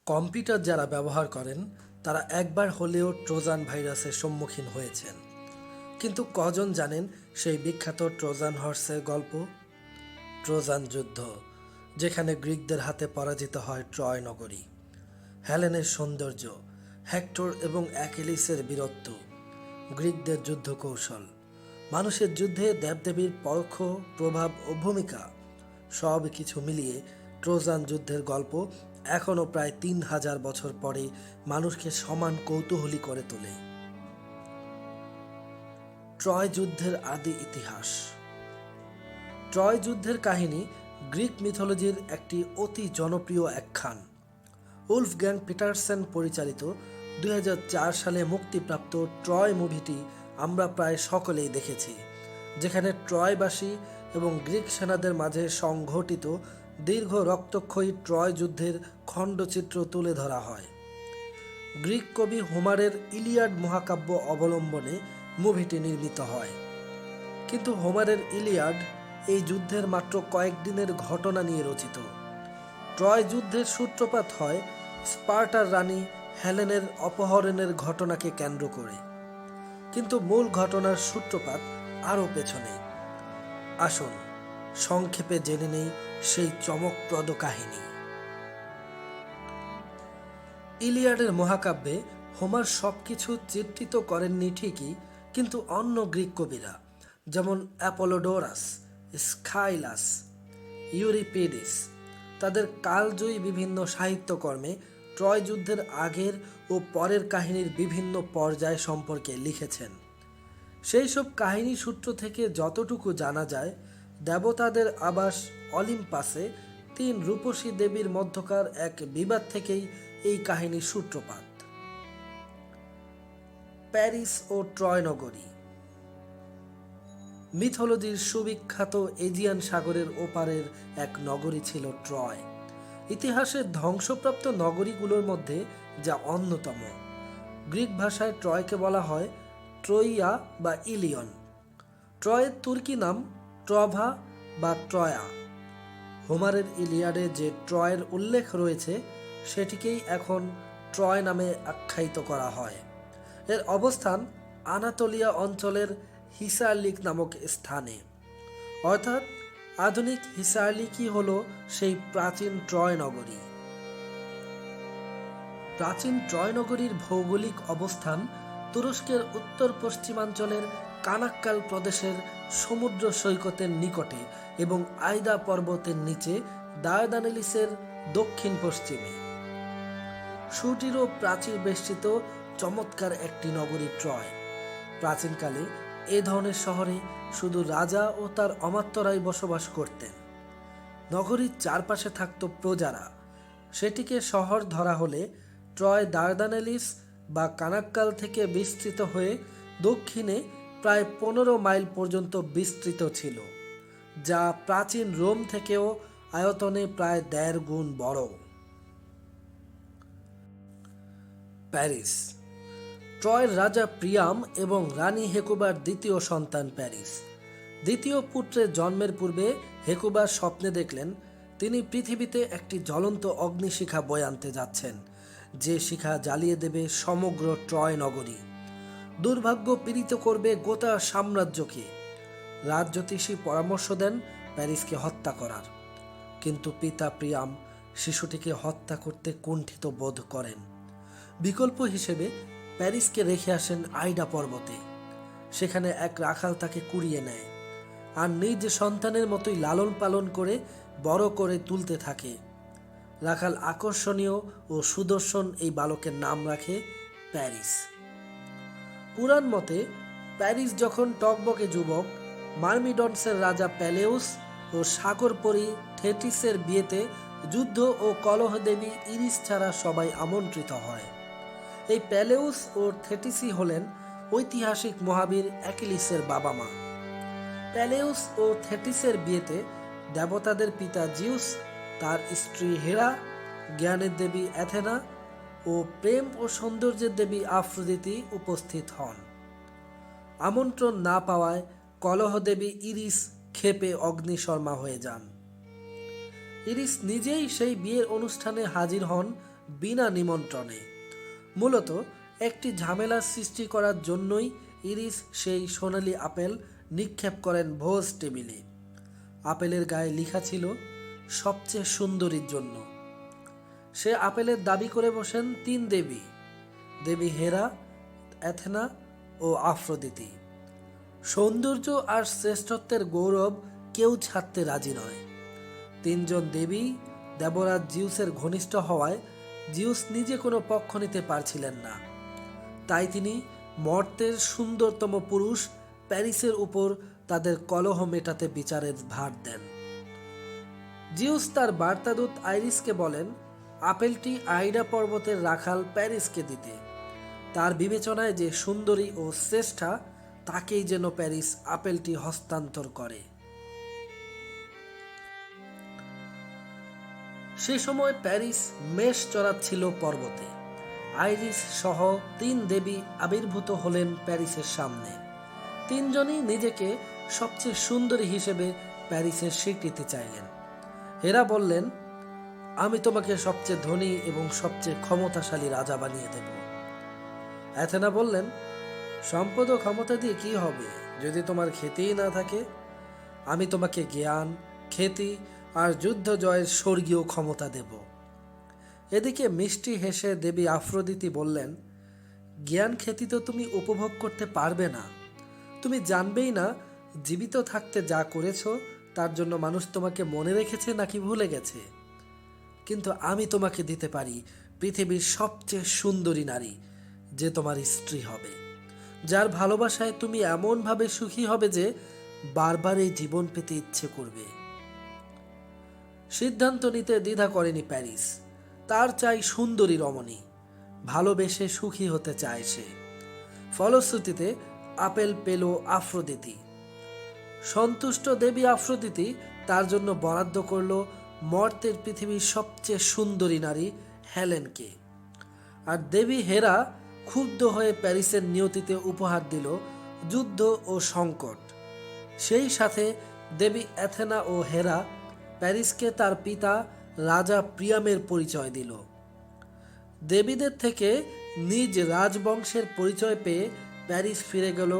Computer যারা ব্যবহার করেন তারা একবার হলেও ট্রোজান ভাইরাসের সম্মুখীন হয়েছেন। কিন্তু কজন জানেন সেই বিখ্যাত ট্রোজান হর্সের গল্প? ট্রোজান যুদ্ধ, যেখানে গ্রিকদের হাতে পরাজিত হয় ট্রয় নগরী। হেলেনের সৌন্দর্য, হেক্টর এবং অ্যাকিলিসের বীরত্ব, গ্রিকদের যুদ্ধ কৌশল, মানুষের যুদ্ধে দেবদেবীর পরোক্ষ প্রভাব ও ভূমিকা, সব কিছু মিলিয়ে ট্রোজান যুদ্ধের গল্প এখনও প্রায় 3000 বছর পরে মানুষকে সমান কৌতূহলী করে তোলে। ট্রয় যুদ্ধের আদি ইতিহাস। ট্রয় যুদ্ধের কাহিনী গ্রিক মিথোলজির একটি অতি জনপ্রিয় আখ্যান। উলফগ্যাং পিটারসেন পরিচালিত 2004 সালে মুক্তিপ্রাপ্ত ট্রয় মুভিটি আমরা প্রায় সকলেই দেখেছি, যেখানে ট্রয়বাসী এবং গ্রিক সেনাদের মাঝে সংঘটিত দীর্ঘ রক্তক্ষয়ী ট্রয় যুদ্ধের খণ্ডচিত্র তুলে ধরা হয়। গ্রিক কবি হোমারের ইলিয়াড মহাকাব্য অবলম্বনে মুভিটি নির্মিত হয়। কিন্তু হোমারের ইলিয়াড এই যুদ্ধের মাত্র কয়েকদিনের ঘটনা নিয়ে রচিত। ট্রয় যুদ্ধের সূত্রপাত হয় স্পার্টার রানী হেলেনের অপহরণের ঘটনাকে কেন্দ্র করে। কিন্তু মূল ঘটনার সূত্রপাত আরও পেছনে। আসুন সংক্ষেপে জেনে নেই সেই চমকপ্রদ কাহিনী। ইলিয়াডের মহাকাব্যে হোমার সবকিছু চিত্রিত করেননি ঠিকই, কিন্তু অন্য গ্রিক কবিরা যেমন অ্যাপোলোডোরাস, স্কাইলাস, ইউরিপিডিস তাদের কালজয়ী বিভিন্ন সাহিত্যকর্মে ট্রয় যুদ্ধের আগের ও পরের কাহিনীর বিভিন্ন পর্যায় সম্পর্কে লিখেছেন। সেই সব কাহিনী সূত্র থেকে যতটুকু জানা যায়, দেবতাদের আবাস অলিম্পাসে 3 রূপসী দেবীর মধ্যকার এক বিবাদ থেকেই এই কাহিনীর সূত্রপাত। প্যারিস ও ট্রয় নগরী। মিথোলজির সুবিখ্যাত এজিয়ান সাগরের ওপারের এক নগরী ছিল ট্রয়। ইতিহাসের ধ্বংসপ্রাপ্ত নগরীগুলোর মধ্যে যা অন্যতম। গ্রিক ভাষায় ট্রয়কে বলা হয় ট্রোইয়া বা ইলিয়ন। ট্রয়ের তুর্কি নাম ট্রভা বা ট্রয়া। হোমারের ইলিয়াডে যে ট্রয়ের উল্লেখ রয়েছে সেটিকেই এখন ট্রয় নামে আখ্যায়িত করা হয়। এর অবস্থান আনাতোলিয়া অঞ্চলের হিসারলিক নামক স্থানে। অর্থাৎ আধুনিক হিসারলিকই হল সেই প্রাচীন ট্রয় নগরী। প্রাচীন ট্রয় নগরীর ভৌগোলিক অবস্থান তুরস্কের উত্তর পশ্চিমাঞ্চলের কানাক্কাল প্রদেশের সমুদ্র সৈকতের নিকটে এবং আইদা পর্বতের নিচে দারদানেলিসের দক্ষিণ পশ্চিমে। সুদৃঢ় প্রাচীর বেষ্টিত চমৎকার একটি নগরী ট্রয়। প্রাচীনকালে এ ধরনের শহরে শুধু রাজা ও তার অমাত্যরাই বসবাস করতেন। নগরীর চারপাশে থাকত প্রজারা। সেটিকে শহর ধরা হলে ট্রয় দারদানেলিস বা কানাক্কাল থেকে বিস্তৃত হয়ে দক্ষিণে প্রায় 15 মাইল পর্যন্ত বিস্তৃত ছিল, যা প্রাচীন রোম থেকেও আয়তনে প্রায় 1.5 গুণ বড়। প্যারিস। ট্রয়ের রাজা প্রিয়াম এবং রানী হেকুবার দ্বিতীয় সন্তান প্যারিস। দ্বিতীয় পুত্রের জন্মের পূর্বে হেকুবার স্বপ্নে দেখলেন তিনি পৃথিবীতে একটি জ্বলন্ত অগ্নিশিখা বয়ে আনতে যাচ্ছেন, যে শিখা জ্বালিয়ে দেবে সমগ্র ট্রয় নগরী, দুর্ভাগ্য পীড়িত করবে গোটা সাম্রাজ্যকে। রাজজ্যোতিষী পরামর্শ দেন প্যারিসকে হত্যা করার, কিন্তু পিতা প্রিয়াম শিশুটিকে হত্যা করতে কুণ্ঠিত বোধ করেন। বিকল্প হিসেবে প্যারিসকে রেখে আসেন আইডা পর্বতে। সেখানে এক রাখাল তাকে কুড়িয়ে নেয় আর নিজ সন্তানের মতোই লালন পালন করে বড় করে তুলতে থাকে। রাখাল আকর্ষণীয় ও সুদর্শন এই বালকের নাম রাখে প্যারিস। পুরাণ মতে প্যারিস যখন টকবকে যুবক, মার্মিডন্সের রাজা প্যালেউস ও সাগরপরী থেটিসের বিয়েতে যুদ্ধ ও কলহ দেবী ইরিস ছাড়া সবাই আমন্ত্রিত হয়। এই প্যালেউস ও থেটিসই হলেন ঐতিহাসিক মহাবীর অ্যাকিলিসের বাবা মা। প্যালেউস ও থেটিসের বিয়েতে দেবতাদের পিতা জিউস, তার স্ত্রী হেরা, জ্ঞানের দেবী অ্যাথেনা ও প্রেম ও সৌন্দর্যের দেবী আফ্রোদিতি উপস্থিত হন। আমন্ত্রণ না পাওয়ায় কলহ দেবী ইরিস ক্ষেপে অগ্নিশর্মা হয়ে যান। ইরিস নিজেই সেই বিয়ের অনুষ্ঠানে হাজির হন বিনা নিমন্ত্রণে। মূলত একটি ঝামেলার সৃষ্টি করার জন্যই ইরিস সেই সোনালি আপেল নিক্ষেপ করেন ভোজ টেবিলে। আপেলের গায়ে লেখা ছিল সবচেয়ে সুন্দরীর জন্য। সে আপেলের দাবি করে বসেন 3 দেবী, দেবী হেরা, অ্যাথেনা ও আফ্রোদিতি। সৌন্দর্য আর শ্রেষ্ঠত্বের গৌরব কেউ ছাড়তে রাজি নয়। 3 জন দেবী দেবরাজ জিউসের ঘনিষ্ঠ হওয়ায় জিউস নিজে কোনো পক্ষ নিতে পারছিলেন না। তাই তিনি মর্তের সুন্দরতম পুরুষ প্যারিসের উপর তাদের কলহ মেটাতে বিচারের ভার দেন। জিউস তার বার্তাদূত আইরিসকে বলেন আপেলটি আইডা পর্বতের রাখাল প্যারিসকে দিতে। তার বিবেচনায় যে সুন্দরী ও শ্রেষ্ঠা তাকেই যেন প্যারিস আপেলটি হস্তান্তর করে। সে সময় প্যারিস মেষ চড়াচ্ছিল পর্বতে। আইরিস সহ 3 দেবী আবির্ভূত হলেন প্যারিসের সামনে। 3 জনই নিজেকে সবচেয়ে সুন্দরী হিসেবে প্যারিসের স্বীকৃতি চাইলেন। হেরা বললেন, আমি তোমাকে সবচেয়ে ধনী এবং সবচেয়ে ক্ষমতাশালী রাজা বানিয়ে দেব। অ্যাথেনা বললেন, সম্পদ ও ক্ষমতা দিয়ে কি হবে যদি তোমার খ্যাতিই না থাকে? আমি তোমাকে জ্ঞান, খ্যাতি আর যুদ্ধ জয়ের স্বর্গীয় ক্ষমতা দেব। এদিকে মিষ্টি হেসে দেবী আফ্রোদিতি বললেন, জ্ঞান খ্যাতি তো তুমি উপভোগ করতে পারবে না। তুমি জানবেই না জীবিত থাকতে যা করেছো তার জন্য মানুষ তোমাকে মনে রেখেছে নাকি ভুলে গেছে। কিন্তু আমি তোমাকে দিতে পারি পৃথিবীর সবচেয়ে সুন্দরী নারী, যে তোমার স্ত্রী হবে, যার ভালোবাসায় তুমি এমনভাবে সুখী হবে যে বারবার এই জীবন পেতে ইচ্ছে করবে। সিদ্ধান্ত নিতে দ্বিধা করেনি প্যারিস। তার চাই সুন্দরী রমণী, ভালোবেসে সুখী হতে চায় সে। ফলশ্রুতিতে আপেল পেল আফ্রোদিতি। সন্তুষ্ট দেবী আফ্রোদিতি তার জন্য বরাদ্দ করল মর্তের পৃথিবীর সবচেয়ে সুন্দরী নারী হেলেনকে। আর দেবী হেরা ক্ষুব্ধ হয়ে প্যারিসের নিয়তিতে উপহার দিল যুদ্ধ ও সংকট। সেই সাথে দেবী অ্যাথেনা ও হেরা প্যারিসকে তার পিতা রাজা প্রিয়ামের পরিচয় দিল। দেবীদের থেকে নিজ রাজবংশের পরিচয় পেয়ে প্যারিস ফিরে গেল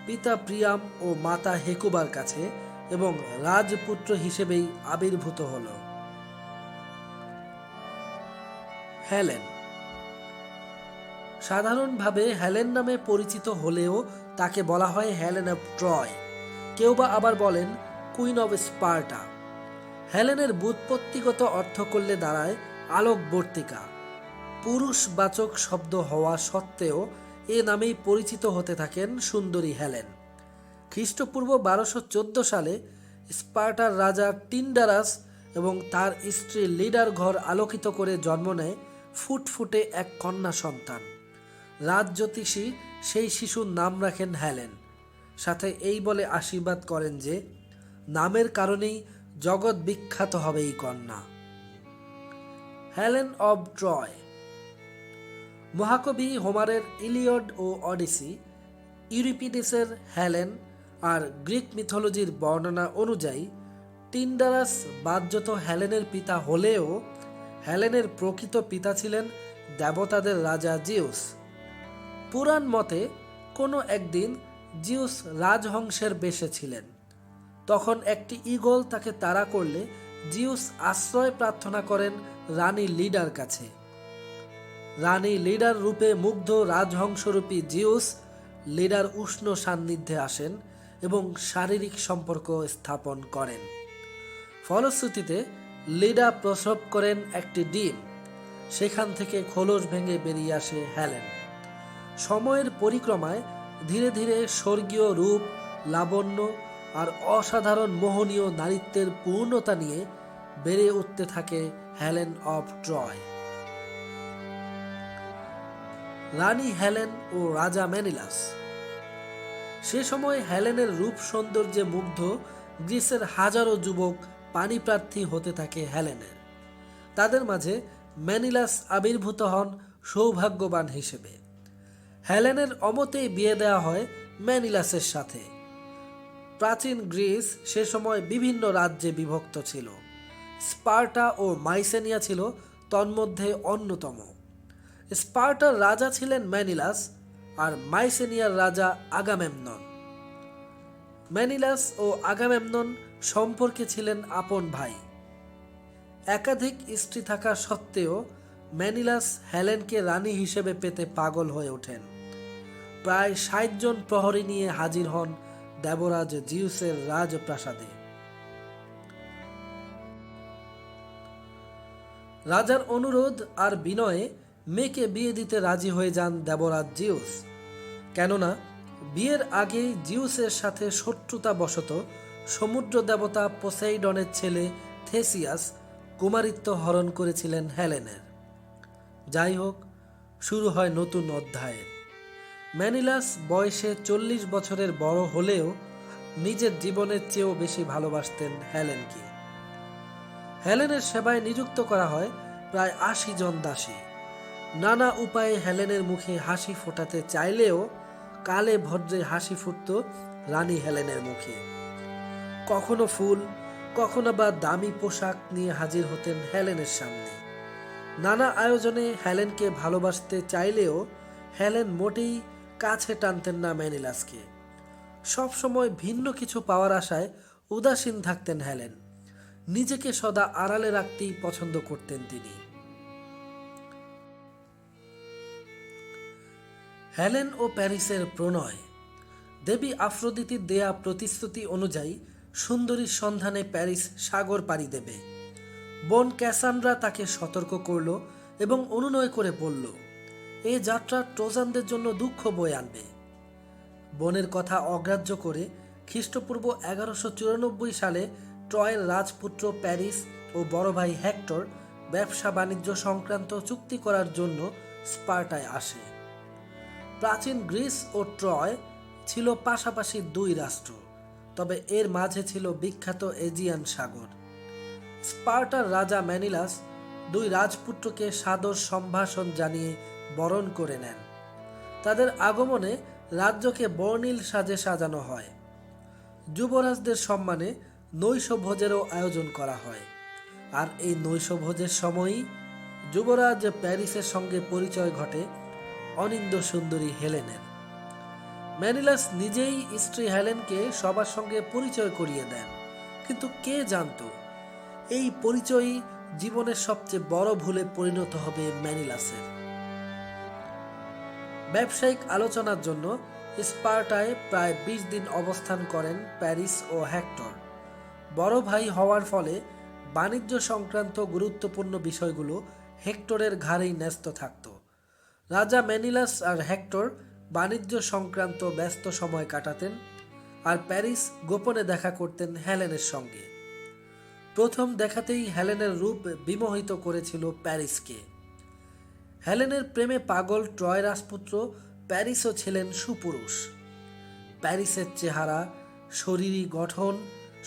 পিতা প্রিয়াম ও মাতা হেকুবার কাছে এবং রাজপুত্র হিসেবেই আবির্ভূত হল। হেলেন সাধারণভাবে হেলেন নামে পরিচিত হলেও তাকে বলা হয় হেলেন অফ ট্রয়। কেউ বা আবার বলেন কুইন অব স্পার্টা। হেলেনের ব্যুৎপত্তিগত অর্থ করলে দাঁড়ায় আলোকবর্তিকা। পুরুষবাচক শব্দ হওয়া সত্ত্বেও এ নামেই পরিচিত হতে থাকেন সুন্দরী হেলেন। খ্রিস্টপূর্ব 1214 সালে স্পার্টার রাজা টিন্ডারাস এবং তার স্ত্রী লিডার ঘর আলোকিত করে জন্ম নেয় ফুটফুটে এক কন্যা সন্তান। রাজজ্যোতিষী সেই শিশুর নাম রাখেন হেলেন, সাথে এই বলে আশীর্বাদ করেন যে নামের কারণেই জগৎ বিখ্যাত হবে এই কন্যা। Helen of Troy. মহাকবি হোমারের ইলিয়ড ও অডিসি, ইউরিপিডিসের হেলেন আর গ্রিক মিথোলজির বর্ণনা অনুযায়ী টিন্ডারাস বাহ্যত হেলেনের পিতা হলেও হেলেনের প্রকৃত পিতা ছিলেন দেবতাদের রাজা জিউস। পুরাণ মতে কোনো একদিন জিউস রাজহংসের বেশে ছিলেন। তখন একটি ঈগল তাকে তাড়া করলে জিউস আশ্রয় প্রার্থনা করেন রানী লিডার কাছে। রানী লিডার রূপে মুগ্ধ রাজহংসরূপী জিউস লিডার উষ্ণ সান্নিধ্যে আসেন এবং শারীরিক সম্পর্ক স্থাপন করেন। ফলশ্রুতিতে লিডা প্রসব করেন একটি ডিম। সেখান থেকে খোলস ভেঙে বেরিয়ে আসে হেলেন। সময়ের পরিক্রমায় ধীরে ধীরে স্বর্গীয় রূপ, লাবণ্য আর অসাধারণ মোহনীয় নারীত্বের পূর্ণতা নিয়ে বেড়ে উঠতে থাকে হেলেন অব ট্রয়। রানী হেলেন ও রাজা মেনিলাস। সে সময় হেলেনের রূপ সৌন্দর্যে মুগ্ধ গ্রিসের হাজারো যুবক পাণিপ্রার্থী হতে থাকে হেলেনের। তাদের মাঝে মেনিলাস আবির্ভূত হন সৌভাগ্যবান হিসেবে। হেলেনের অমতেই বিয়ে দেওয়া হয় মেনিলাসের সাথে। প্রাচীন গ্রিস সে সময় বিভিন্ন রাজ্যে বিভক্ত ছিল। স্পার্টা ও মাইসেনিয়া ছিল তন্মধ্যে অন্যতম। স্পার্টার রাজা ছিলেন ম্যানিলাস আর মাইসেনিয়ার রাজা আগামেমনন। ম্যানিলাস ও আগামেমনন সম্পর্কে ছিলেন আপন ভাই। একাধিক স্ত্রী থাকা সত্ত্বেও ম্যানিলাস হেলেনকে রানী হিসেবে পেতে পাগল হয়ে ওঠেন। প্রায় ৬০ জন প্রহরী নিয়ে হাজির হন দেবরাজ জিউসের রাজপ্রাসাদে। রাজার অনুরোধ আর বিনয়ে মেয়েকে বিয়ে দিতে রাজি হয়ে যান দেবরাজ জিউস। কেননা বিয়ের আগেই জিউসের সাথে শত্রুতাবশত সমুদ্র দেবতা পোসাইডনের ছেলে থেসিয়াস কুমারিত্ব হরণ করেছিলেন হেলেনের। যাই হোক, শুরু হয় নতুন অধ্যায়ের। ম্যানিলাস বয়সে ৪০ বছরের বড় হলেও নিজের জীবনের চেয়েও বেশি ভালোবাসতেন হেলেনকে। হেলেনের সেবায় নিযুক্ত করা হয় প্রায় ৮০ জন দাসী। নানা উপায়ে হেলেনের মুখে হাসি ফোটাতে চাইলেও কালে ভদ্রে হাসি ফুটত রানী হেলেনের মুখে। কখনো ফুল, কখনো বা দামি পোশাক নিয়ে হাজির হতেন হেলেনের সামনে। নানা আয়োজনে হেলেনকে ভালোবাসতে চাইলেও হেলেন মোটেই কাছে টানতেন না ম্যানিলাসকে। সবসময় ভিন্ন কিছু পাওয়ার আশায় উদাসীন থাকতেন হেলেন। নিজেকে সদা আড়ালে রাখতেই পছন্দ করতেন তিনি। হেলেন ও প্যারিসের প্রণয়। দেবী আফ্রোদিতির দেয়া প্রতিশ্রুতি অনুযায়ী সুন্দরীর সন্ধানে প্যারিস সাগর পাড়ি দেবে। বোন ক্যাসান্ড্রা তাকে সতর্ক করল এবং অনুনয় করে বলল, এ যাত্রা ট্রোজানদের জন্য দুঃখ বয়ে আনবে। বোনের কথা অগ্রাহ্য করে খ্রিস্টপূর্ব ১১৯৪ সালে ট্রয়ের রাজপুত্র প্যারিস ও বড় ভাই হেক্টর ব্যবসা বাণিজ্য সংক্রান্ত চুক্তি করার জন্য স্পার্টায় আসে। প্রাচীন গ্রিস ও ট্রয় ছিল পাশাপাশি দুই রাষ্ট্র, তবে এর মাঝে ছিল বিখ্যাত এজিয়ান সাগর। স্পার্টার রাজা ম্যানিলাস দুই রাজপুত্রকে সাদর সম্ভাষণ জানিয়ে বরণ করে নেন। তাদের আগমনে রাজ্যকে বর্ণিল সাজে সাজানো হয়। যুবরাজদের সম্মানে নৈশভোজেরও আয়োজন করা হয়। আর এই নৈশভোজের সময়ই যুবরাজ প্যারিসের সঙ্গে পরিচয় ঘটে অনিন্দ সুন্দরী হেলেনের। ম্যানিলাস নিজেই স্ত্রী হেলেনকে সবার সঙ্গে পরিচয় করিয়ে দেন, কিন্তু কে জানত এই পরিচয়ই জীবনের সবচেয়ে বড় ভুলে পরিণত হবে ম্যানিলাসের। ব্যবসায়িক আলোচনার জন্য স্পার্টায় প্রায় ২০ দিন অবস্থান করেন প্যারিস ও হেক্টর। বড় ভাই হওয়ার ফলে বাণিজ্য সংক্রান্ত গুরুত্বপূর্ণ বিষয়গুলো হেক্টরের ঘাড়েই ন্যস্ত থাকত। রাজা ম্যানিলাস আর হেক্টর বাণিজ্য সংক্রান্ত ব্যস্ত সময় কাটাতেন, আর প্যারিস গোপনে দেখা করতেন হেলেনের সঙ্গে। প্রথম দেখাতেই হেলেনের রূপ বিমোহিত করেছিল প্যারিসকে। হেলেনের প্রেমে পাগল ট্রয় রাজপুত্র প্যারিসও ছিলেন সুপুরুষ। প্যারিসের চেহারা, শরীরী গঠন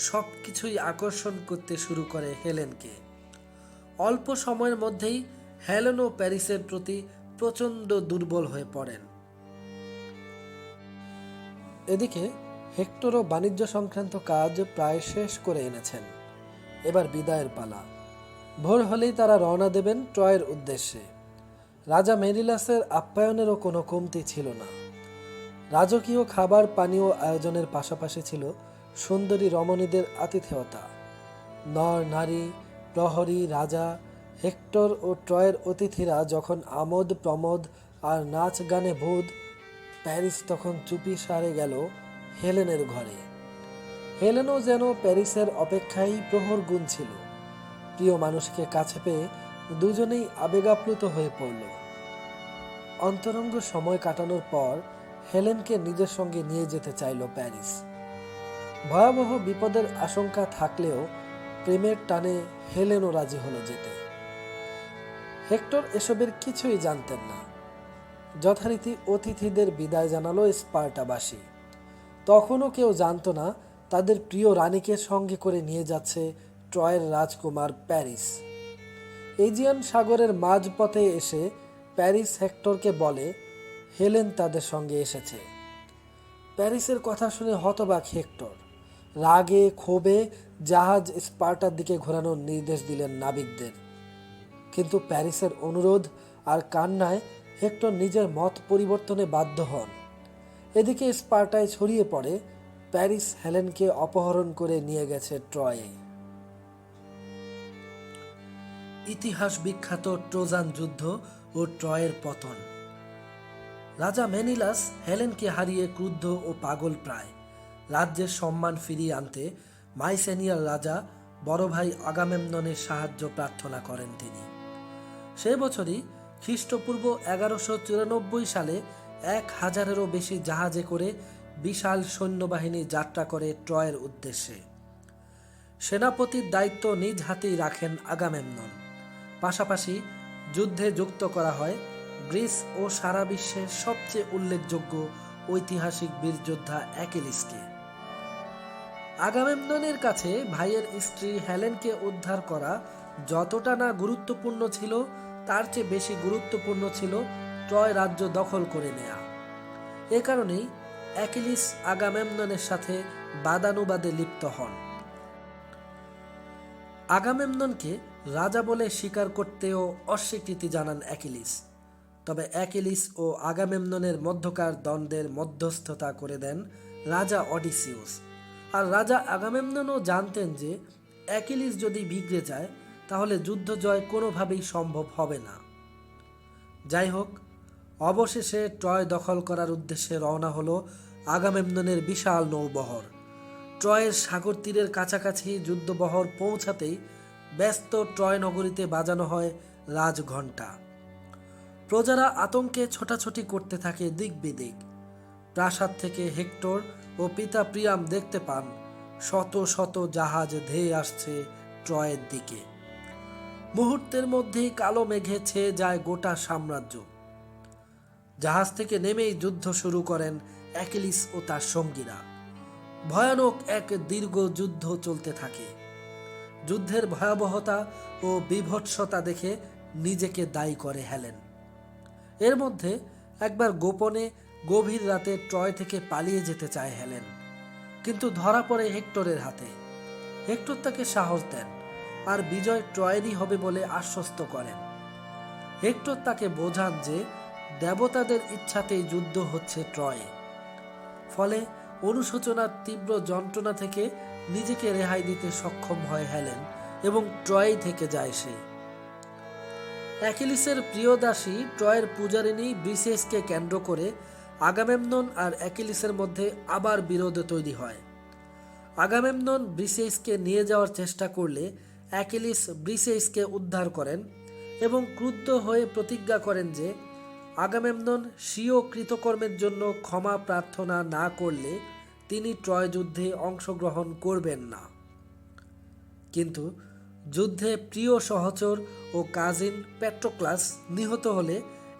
সব কিছুই আকর্ষণ করতে শুরু করে হেলেনকে। অল্প সময়ের মধ্যেই হেলেনও প্যারিসের প্রতি প্রচণ্ড দুর্বল হয়ে পড়েন। এদিকে হেক্টরও বাণিজ্য সংক্রান্ত কাজ প্রায় শেষ করে এনেছেন। এবার বিদায়ের পালা। ভোর হলেই তারা রওনা দেবেন ট্রয়ের উদ্দেশ্যে। রাজা মেনিলাসের আপ্যায়নেরও কোনো কমতি ছিল না। রাজকীয় খাবার পানীয় আয়োজনের পাশাপাশি ছিল সুন্দরী রমণীদের আতিথেয়তা। নর নারী, প্রহরী, রাজা, হেক্টর ও ট্রয়ের অতিথিরা যখন আমোদ প্রমোদ আর নাচ গানে ভূত, প্যারিস তখন চুপি সারে গেল হেলেনের ঘরে। হেলেনও যেন প্যারিসের অপেক্ষায় প্রহর গুনছিল। প্রিয় মানুষকে কাছে পেয়ে দুজনেই আবেগাপ্লুত হয়ে পড়ল। অন্তরঙ্গ সময় কাটানোর পর হেলেনকে নিজের সঙ্গে নিয়ে যেতে চাইল প্যারিস। ভয়াবহ বিপদের আশঙ্কা থাকলেও প্রেমের টানে হেলেনও রাজি হলো যেতে। হেক্টর এসবের কিছুই জানতেন না। যথারীতি অতিথিদের বিদায় জানালো স্পার্টাবাসী। তখনও কেউ জানতো না তাদের প্রিয় রানীকে সঙ্গে করে নিয়ে যাচ্ছে ট্রয়ের রাজকুমার প্যারিস। এজিয়ান সাগরের মাঝপথে এসে প্যারিস হেক্টরকে বলে হেলেন তাদের সঙ্গে এসেছে। প্যারিসের কথা শুনে হতবাক হেক্টর। রাগে ক্ষোভে জাহাজ স্পার্টার দিকে ঘোরানোর নির্দেশ দিলেন নাবিকদের। কিন্তু প্যারিসের অনুরোধ আর কান্নায় হেক্টর নিজের মত পরিবর্তনে বাধ্য হন। এদিকে স্পার্টায় ছড়িয়ে পড়ে প্যারিস হেলেনকে অপহরণ করে নিয়ে গেছে ট্রয়ে। ইতিহাস বিখ্যাত ট্রোজান যুদ্ধ ও ট্রয়ের পতন। রাজা মেনিলাস হেলেনকে হারিয়ে ক্রুদ্ধ ও পাগল প্রায়। রাজ্যের সম্মান ফিরিয়ে আনতে মাইসেনিয়ার রাজা বড় ভাই আগামেমননের সাহায্য প্রার্থনা করেন তিনি। সে বছরই খ্রিস্টপূর্ব 1194 সালে 1000-এরও বেশি জাহাজে করে বিশাল সৈন্যবাহিনী যাত্রা করে ট্রয়ের উদ্দেশ্যে। সেনাপতির দায়িত্ব নিজ হাতেই রাখেন আগামেমনন। পাশাপাশি যুদ্ধে যুক্ত করা হয় গ্রিস ও সারা বিশ্বের সবচেয়ে উল্লেখযোগ্য ঐতিহাসিক বীরযোদ্ধা অ্যাকিলিসকে। আগামেমননের কাছে ভাইয়ের স্ত্রী হেলেনকে উদ্ধার করা যতটা না গুরুত্বপূর্ণ ছিল, তার চেয়ে বেশি গুরুত্বপূর্ণ ছিল ট্রয় রাজ্য দখল করে নেয়া। এ কারণেই অ্যাকিলিস আগামেমননের সাথে বাদানুবাদে লিপ্ত হন। আগামেমননকে রাজা বলে স্বীকার করতেও অস্বীকৃতি জানান অ্যাকিলিস। তবে অ্যাকিলিস ও আগামেমননের মধ্যকার দ্বন্দ্বের মধ্যস্থতা করে দেন রাজা অডিসিউস। আর রাজা আগামেমননও জানতেন যে অ্যাকিলিস যদি বিগড়ে যায় তাহলে যুদ্ধ জয় কোনোভাবেই সম্ভব হবে না। যাই হোক, অবশেষে ট্রয় দখল করার উদ্দেশ্যে রওনা হলো আগামেমননের বিশাল নৌবহর। ট্রয়ের সাগর তীরের কাছাকাছি যুদ্ধবহর পৌঁছাতেই ব্যস্ত ট্রয় নগরীতে বাজানো হয় রাজঘণ্টা। প্রজারা আতঙ্কে ছোটাছুটি করতে থাকে দিক বিদিক। প্রাসাদ থেকে হেক্টর ও পিতা প্রিয়াম দেখতে পান শত শত জাহাজ ধেয়ে আসছে ট্রয়ের দিকে। মুহূর্তের মধ্যেই কালো মেঘে ছেয়ে যায় গোটা সাম্রাজ্য। জাহাজ থেকে নেমেই যুদ্ধ শুরু করেন অ্যাকিলিস ও তার সঙ্গীরা। ভয়ানক এক দীর্ঘ যুদ্ধ চলতে থাকে। যুদ্ধের ভয়াবহতা ও বীভৎসতা দেখে নিজেকে দায়ী করে হেলেন। এর মধ্যে একবার গোপনে গভীর রাতে ট্রয় থেকে পালিয়ে যেতে চায় হেলেন, কিন্তু ধরা পড়ে হেক্টরের হাতে। হেক্টর তাকে সাহস দেন আর বিজয় ট্রয়েরই হবে বলে আশ্বস্ত করেন। হেক্টর তাকে বোঝান যে দেবতাদের ইচ্ছাতেই যুদ্ধ হচ্ছে ট্রয়ে। ফলে অনুশোচনার তীব্র যন্ত্রণা থেকে নিজেকে রেহাই দিতে সক্ষম হয় হেলেন এবং ট্রয় থেকে যায় সে। অ্যাকিলিসের প্রিয় দাসী ট্রয়ের পূজারিণী ব্রিসেসকে কেন্দ্র করে আগামেমনন আর অ্যাকিলিসের মধ্যে আবার বিরোধ তৈরি হয়। আগামেমনন ব্রিসেসকে নিয়ে যাওয়ার চেষ্টা করলে অ্যাকিলিস ব্রিসেসকে উদ্ধার করেন এবং ক্রুদ্ধ হয়ে প্রতিজ্ঞা করেন যে আগামেমনন স্বীয় কৃতকর্মের জন্য ক্ষমা প্রার্থনা না করলে তিনি ট্রয় যুদ্ধে অংশগ্রহণ করবেন না। কিন্তু যুদ্ধে প্রিয় সহচর ও কাজিন পেট্রোক্লাস নিহত হলে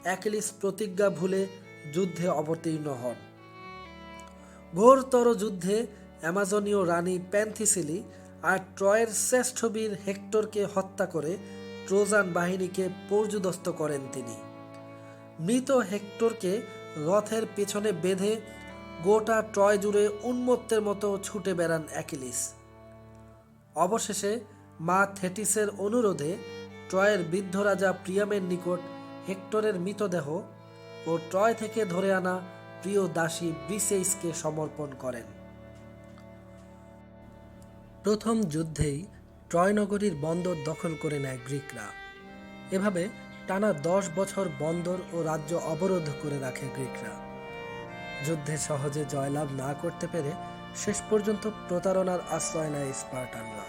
অ্যাকিলিস প্রতিজ্ঞা ভুলে যুদ্ধে অবতীর্ণ হন। ঘোরতর যুদ্ধে অ্যামাজনীয় রানী প্যান্থিসিলি আর ট্রয়ের শ্রেষ্ঠ বীর হেক্টরকে হত্যা করে ট্রোজান বাহিনীকে পর্যুদস্ত করেন তিনি। মৃত হেক্টরকে রথের পেছনে বেঁধে গোটা ট্রয় জুড়ে উন্মত্তের মতো ছুটে বেড়ান অ্যাকিলিস। অবশেষে মা থেটিসের অনুরোধে ট্রয়ের বৃদ্ধ রাজা প্রিয়ামের নিকট হেক্টরের মৃতদেহ ও ট্রয় থেকে ধরে আনা প্রিয় দাসী ব্রিসেইসকে সমর্পণ করেন। প্রথম যুদ্ধেই ট্রয় নগরীর বন্দর দখল করে নেয় গ্রিকরা। এভাবে টানা 10 বছর বন্দর ও রাজ্য অবরোধ করে রাখে গ্রিকরা। যুদ্ধে সহজে জয়লাভ না করতে পেরে শেষ পর্যন্ত প্রতারণার আশ্রয় নেয় স্পার্টানরা।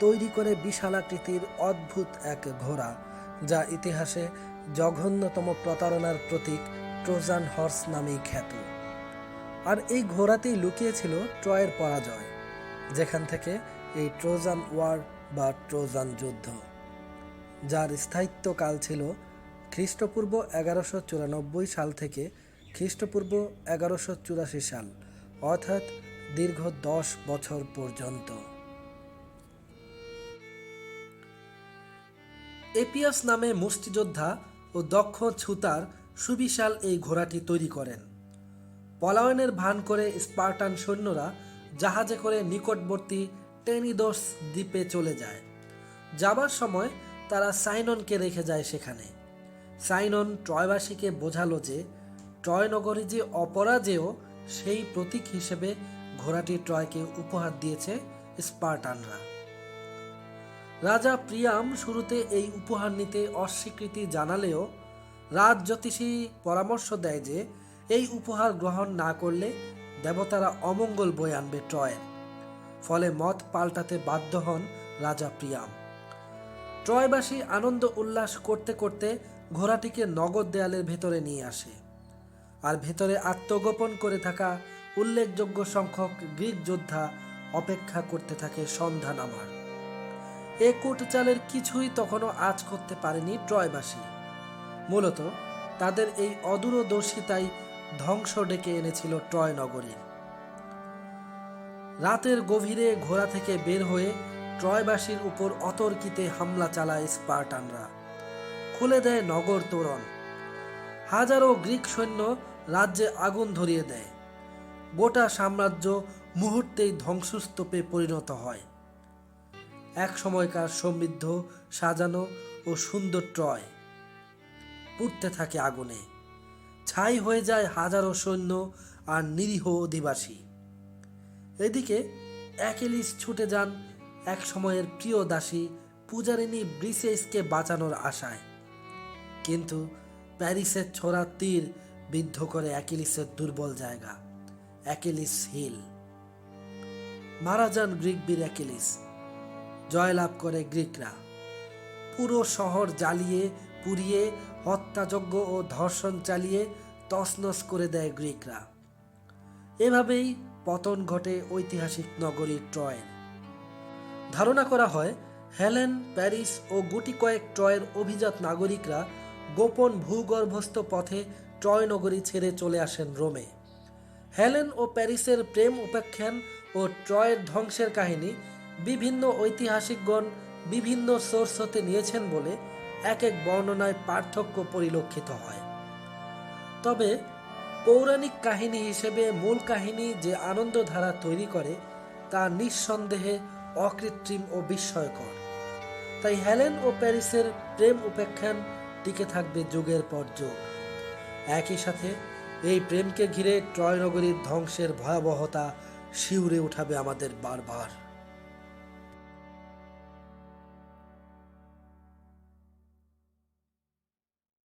তৈরি করে বিশালাকৃতির অদ্ভুত এক ঘোড়া, যা ইতিহাসে জঘন্যতম প্রতারণার প্রতীক ট্রোজান হর্স নামেই খ্যাত। আর এই ঘোড়াতেই লুকিয়েছিল ট্রয়ের পরাজয়, যেখান থেকে এই ট্রোজান ওয়ার বা ট্রোজান যুদ্ধ, যার স্থায়িত্বকাল ছিল খ্রিস্টপূর্ব 1194 সাল থেকে খ্রিস্টপূর্ব 1184 সাল, অর্থাৎ দীর্ঘ 10 বছর পর্যন্ত। এপিয়াস নামে মুষ্টিযোদ্ধা ও দক্ষ ছুতার সুবিশাল এই ঘোড়াটি তৈরি করেন। পলায়নের ভান করে স্পার্টান সৈন্যরা জাহাজে করে নিকটবর্তী টেনিদোস দ্বীপে চলে যায়। যাবার সময় তারা সাইননকে রেখে যায় সেখানে। সাইনন ট্রয়বাসীকে বোঝালো যে ট্রয় নগরী যে অপরাজেয় সেই প্রতীক হিসেবে ঘোড়াটি ট্রয়কে উপহার দিয়েছে স্পার্টানরা। রাজা প্রিয়াম শুরুতে এই উপহার নিতে অস্বীকৃতি জানালেও রাজ জ্যোতিষী পরামর্শ দেয় যে এই উপহার গ্রহণ না করলে দেবতারা অমঙ্গল বয়ে আনবে ট্রয়ের। ফলে মত পাল্টাতে বাধ্য হন রাজা প্রিয়াম। ট্রয়বাসী আনন্দ উল্লাস করতে করতে ঘোড়াটিকে নগর দেয়ালের ভেতরে নিয়ে আসে, আর ভেতরে আত্মগোপন করে থাকা উল্লেখযোগ্য সংখ্যক গ্রিক যোদ্ধা অপেক্ষা করতে থাকে সন্ধ্যা নামার। এ কূটচালের কিছুই তখনও আঁচ করতে পারেনি ট্রয়বাসী। মূলত তাদের এই অদূরদর্শিতাই ধ্বংস ডেকে এনেছিল ট্রয় নগরীর। রাতের গভীরে ঘোড়া থেকে বের হয়ে ট্রয়বাসীর উপর অতর্কিতে হামলা চালায় স্পার্টানরা। খুলে দেয় নগর তোরণ। হাজারো গ্রিক সৈন্য রাজ্যে আগুন ধরিয়ে দেয়। গোটা সাম্রাজ্য মুহূর্তেই ধ্বংসস্তূপে পরিণত হয়। এক সময়কার সমৃদ্ধ, সাজানো ও সুন্দর ট্রয় পুড়তে থাকে আগুনে। ছাই হয়ে যায় হাজারো সৈন্য আর নিরীহ অধিবাসী। এদিকে অ্যাকিলিস ছুটে যান এক সময়ের প্রিয় দাসী পূজারিণী ব্রিসেইসকে বাঁচানোর আশায়। কিন্তু প্যারিসের ছোড়া তীর বিদ্ধ করে অ্যাকিলিসের দুর্বল জায়গা, অ্যাকিলিস হিল। মারা যান গ্রিক বীর অ্যাকিলিস। জয়লাভ করে গ্রিকরা। পুরো শহর জ্বালিয়ে পুড়িয়ে হত্যাযজ্ঞ ও ধর্ষণ চালিয়ে তছনছ করে দেয় গ্রিকরা। এভাবেই পতন ঘটে ঐতিহাসিক নগরী ট্রয়ের। ধারণা করা হয় হেলেন, প্যারিস ও গুটি কয়েক ট্রয়ের অভিজাত নাগরিকরা গোপন ভূগর্ভস্থ পথে ট্রয় নগরী ছেড়ে চলে আসেন রোমে। হেলেন ও প্যারিসের প্রেম উপাখ্যান ও ট্রয়ের ধ্বংসের কাহিনী বিভিন্ন ঐতিহাসিকগণ বিভিন্ন সোর্স হতে নিয়েছেন বলে এক এক বর্ণনায় পার্থক্য পরিলক্ষিত হয়। তবে পৌরাণিক কাহিনী হিসেবে মূল কাহিনী যে আনন্দধারা তৈরি করে তা নিঃসন্দেহে অকৃত্রিম ও বিস্ময়কর। তাই হেলেন ও প্যারিসের প্রেম উপাখ্যান টিকে থাকবে যুগের পর যুগ। একই সাথে এই প্রেমকে ঘিরে ট্রয় নগরীর ধ্বংসের ভয়াবহতা শিউরে উঠাবে আমাদের বারবার।